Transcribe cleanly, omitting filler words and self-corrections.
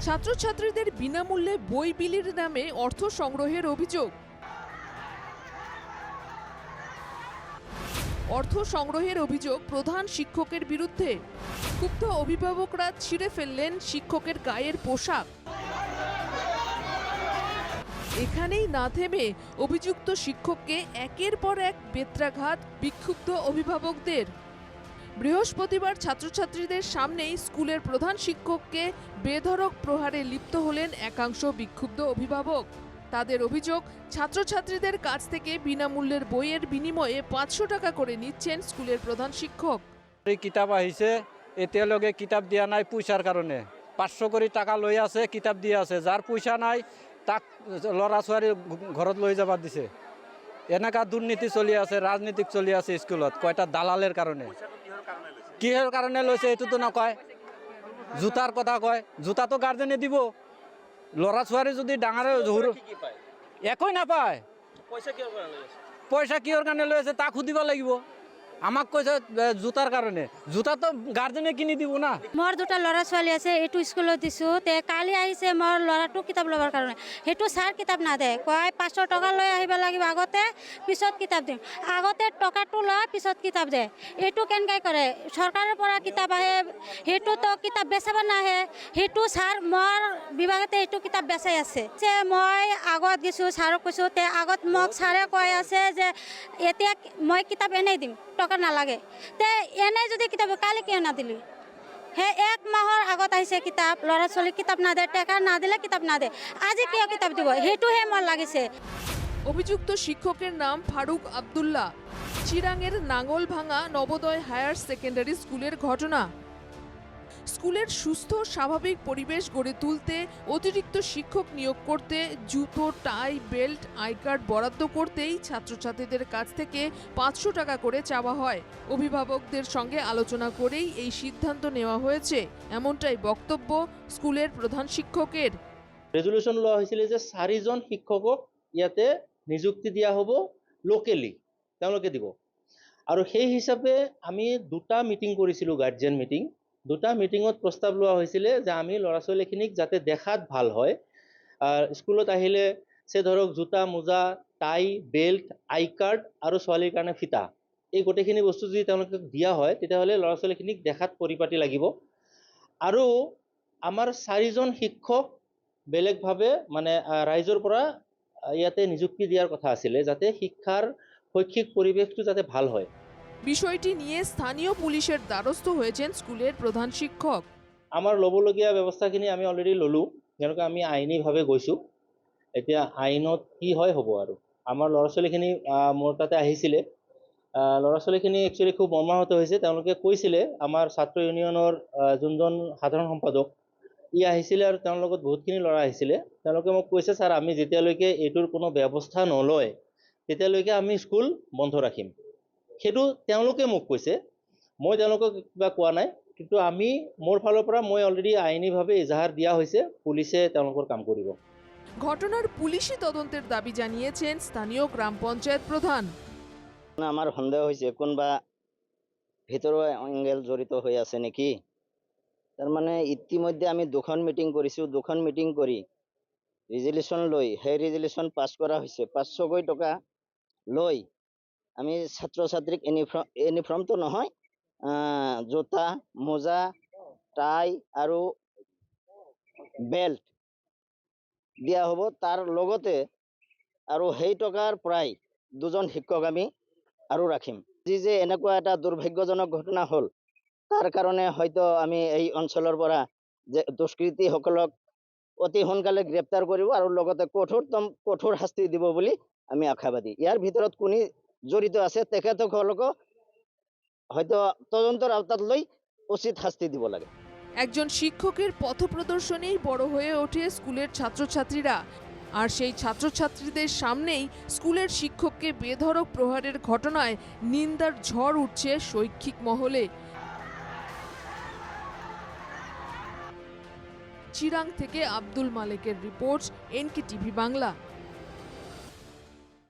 ছাত্রছাত্রীদের বিনামূল্যে বই বিলির নামে অর্থ সংগ্রহের অভিযোগ। প্রধান শিক্ষকের বিরুদ্ধে। ক্ষুব্ধ অভিভাবকরা ছিঁড়ে ফেললেন শিক্ষকের গায়ের পোশাক। এখানেই না থেমে অভিযুক্ত শিক্ষককে একের পর এক বেত্রাঘাত বিক্ষুব্ধ অভিভাবকদের। বৃহস্পতিবার ছাত্রছাত্রীদের সামনেই স্কুলের প্রধান শিক্ষককে বেধড়ক প্রহারে লিপ্ত হলেন একাংশ বিক্ষুব্ধ অভিভাবক। তাদের অভিযোগ, ছাত্রছাত্রীদের কাছ থেকে বিনামূল্যের বইয়ের বিনিময়ে 500 টাকা করে নিচ্ছেন স্কুলের প্রধান শিক্ষক। কিতাব আহিছে, এতিয়ালৈকে কিতাব দিয়া নাই পয়সার কারণে। 500 করে টাকা লই আছে, কিতাব দিয়া আছে। যার পয়সা নাই তাক লড়া ছোৱালী ঘৰত লৈ যাবা দিছে। এনেকা দুর্নীতি চলি আছে, রাজনীতিক চলি আছে স্কুলত, কয়টা দালালের কারণে। কিহৰ কাৰণে লৈছে এইটোতো নকয়, জোতার কথা কয়। জোতা তো গার্জেনে দিব, লড়া ছোৱালী যদি ডাঙৰে একোই নাপায়। পয়সা কিহৰ কাৰণে লৈ আছে তাক সুধিব লাগিব। আমাক কৈছে জোতার কারণে, জোতা তো গার্জেনে কিনি দিব না। মোর দুটা ল'ৰা ছোৱালী আছে, এইটো স্কুলত দিছোঁ। তে কালি আহিছে মোৰ ল'ৰাটো কিতাপ ল'বৰ কাৰণে, সেইটো ছাৰ কিতাপ নাদে, কয় 500 টকা লৈ আহিব লাগিব আগতে, পিছত কিতাপ দিম। আগতে টকাটো লয়, পিছত কিতাপ দে। এইটো কেনেকৈ কৰে? চৰকাৰৰ পৰা কিতাপ আহে, সেইটোতো কিতাপ বেচাব নাহে। সেইটো ছাৰ মোৰ বিভাগতে এইটো কিতাপ বেচাই আছে। যে মই আগত গৈছোঁ, ছাৰক কৈছোঁ, তে আগত মোক ছাৰে কৈ আছে যে এতিয়া মই কিতাপ এনেই দিম, টকা নালাগে। তে এনে যদি কিতাপ কালি কিয় নাদিলি? হে 1 মাহৰ আগত আহিছে কিতাপ, ল'ৰা ছোৱালী কিতাপ নাদে, টাকা নাদিলে কিতাপ নাদে। আজি কিয় কিতাপ দিব? সেইটোহে মোৰ লাগিছে। অভিযুক্ত শিক্ষকের নাম ফারুক আব্দুল্লাহ। চিরাঙের নাঙ্গলভাঙা নবোদয় হায়ার সেকেন্ডারি স্কুলের ঘটনা। স্কুলের সুস্থ স্বাভাবিক পরিবেশ গড়ে তুলতে অতিরিক্ত শিক্ষক নিয়োগ করতে, জুতো, টাই, বেল্ট, আই কার্ড বরাদ্দ করতেই ছাত্রছাত্রীদের কাছ থেকে 500 টাকা করে চাওয়া হয়। অভিভাবকদের সঙ্গে আলোচনা করেই এই সিদ্ধান্ত নেওয়া হয়েছে, এমনটাই বক্তব্য স্কুলের প্রধান শিক্ষকের। রেজুলেশন লোৱা হৈছিল যে 4 জন শিক্ষকক ইয়াতে নিযুক্তি দিয়া হ'ব, লোকেলি তেওঁলোকে দিব। আৰু সেই হিচাপে আমি 2টা মিটিং কৰিছিলোঁ, গাৰ্জিয়ান মিটিং। 2টা মিটিঙত প্ৰস্তাৱ লোৱা হৈছিলে যে আমি ল'ৰা ছোৱালীখিনিক যাতে দেখাত ভাল হয়, স্কুলত আহিলে সে ধৰক জোতা, মোজা, টাই, বেল্ট, আই কাৰ্ড আৰু ছোৱালীৰ কাৰণে ফিতা, এই গোটেইখিনি বস্তু যদি তেওঁলোকক দিয়া হয় তেতিয়াহ'লে ল'ৰা ছোৱালীখিনিক দেখাত পৰিপাটি লাগিব। আৰু আমাৰ 4 জন শিক্ষক বেলেগভাৱে মানে ৰাইজৰ পৰা ইয়াতে নিযুক্তি দিয়াৰ কথা আছিলে, যাতে শিক্ষাৰ শৈক্ষিক পরিবেশটো যাতে ভাল হয়। বিষয়টি নিয়ে স্থানীয় পুলিশের দ্বারস্থ হয়েছেন স্কুলের প্রধান শিক্ষক। আমার লবলগীয়া ব্যৱস্থাখিনি আমি অলরেডি ললো, যেনেকৈ আমি আইনীভাৱে গৈছোঁ। এতিয়া আইনত কি হয় হ'ব। আৰু আমাৰ ল'ৰা ছোৱালীখিনি মোৰ তাতে আহিছিলে, ল'ৰা ছোৱালীখিনি একচুৱেলি খুব মৰ্মাহত হৈছে। তেওঁলোকে কৈছিলে, আমাৰ ছাত্ৰ ইউনিয়নৰ যোনজন সাধাৰণ সম্পাদক ই আহিছিলে আৰু তেওঁৰ লগত বহুতখিনি ল'ৰা আহিছিলে। তেওঁলোকে মোক কৈছে, ছাৰ আমি যেতিয়ালৈকে এইটোৰ কোনো ব্যৱস্থা নলয় তেতিয়ালৈকে আমি স্কুল বন্ধ ৰাখিম। সেইটো তেওঁলোকে মোক কৈছে, মই তেওঁলোকক কিবা কোৱা নাই। কিন্তু আমি মোৰ ফালৰ পৰা মই অলৰেডি আইনীভাৱে এজাহাৰ দিয়া হৈছে, পুলিশে তেওঁলোকৰ কাম কৰিব। ঘটনার পুলিশি তদন্তের দাবি জানিয়েছেন স্থানীয় গ্রাম পঞ্চায়েত প্রধান। আমার সন্দেহ হয়েছে কোনবা ভিতৰুৱা এঙ্গেল জড়িত হয়ে আছে নাকি। তার মানে ইতিমধ্যে আমি 2খন মিটিং করেছি, 2খন মিটিং কৰি রেজুলেশন লৈ সেই রেজুলেশন পাস করা হয়েছে। 500 টকা লৈ আমি ছাত্র ছাত্রীক ইউনিফর্ম তো নহয়, জোতা, মোজা, টাই আৰু বেল্ট দিয়া হ'ব। তার লগতে আৰু সেই টকাৰ প্ৰায় 2জন শিক্ষক আমি আৰু ৰাখিম। যে এনেকুৱা এটা দুৰ্ভাগ্যজনক ঘটনা হ'ল, তাৰ কাৰণে হয়তো আমি এই অঞ্চলৰ পৰা যে দুষ্কৃতীসকলক অতি সোনকালে গ্ৰেপ্তাৰ কৰিব আৰু লগতে কঠোৰ শাস্তি দিব বুলি আমি আশাবাদী। ইয়াৰ ভিতৰত কোনে জড়িত আছে তেখেতসকলকো হয়তো তদন্তৰ আওতাত লৈ উচিত শাস্তি দিব লাগে। একজন শিক্ষকের পথপ্রদর্শনেই বড় হয়ে ওঠে স্কুলের ছাত্রছাত্রীরা, আর সেই ছাত্রছাত্রীদের সামনেই স্কুলের শিক্ষককে বেধড়ক প্রহারের ঘটনায় নিন্দার ঝড় উঠছে শৈক্ষিক মহলে। চিরাং থেকে আব্দুল মালেকের রিপোর্ট, NK টিভি বাংলা।